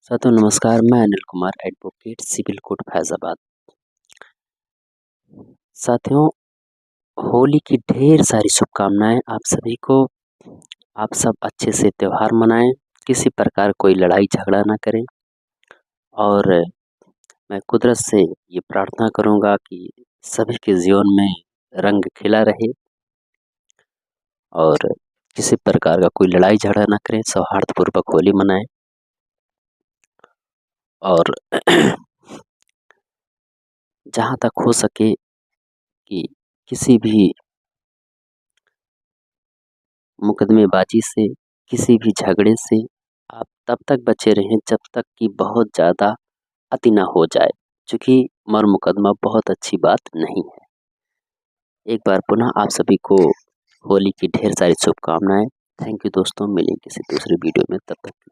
साथियों नमस्कार, मैं Anil Kumar advocate civil court Faizabad. साथियों, होली की ढेर सारी शुभकामनाएं आप सभी को। आप सब अच्छे से त्योहार मनाएं, किसी प्रकार कोई लड़ाई झगड़ा ना करें और मैं कुदरत से ये प्रार्थना करूंगा कि सभी के जीवन में रंग खिला रहे और किसी प्रकार का कोई लड़ाई झगड़ा ना करें, सौहार्दपूर्वक होली मनाएं और जहाँ तक हो सके कि किसी भी मुकदमेबाजी से, किसी भी झगड़े से आप तब तक बचे रहें जब तक कि बहुत ज़्यादा अति ना हो जाए, चूँकि मर मुकदमा बहुत अच्छी बात नहीं है। एक बार पुनः आप सभी को होली की ढेर सारी शुभकामनाएँ। थैंक यू दोस्तों, मिलेंगे किसी दूसरे वीडियो में, तब तक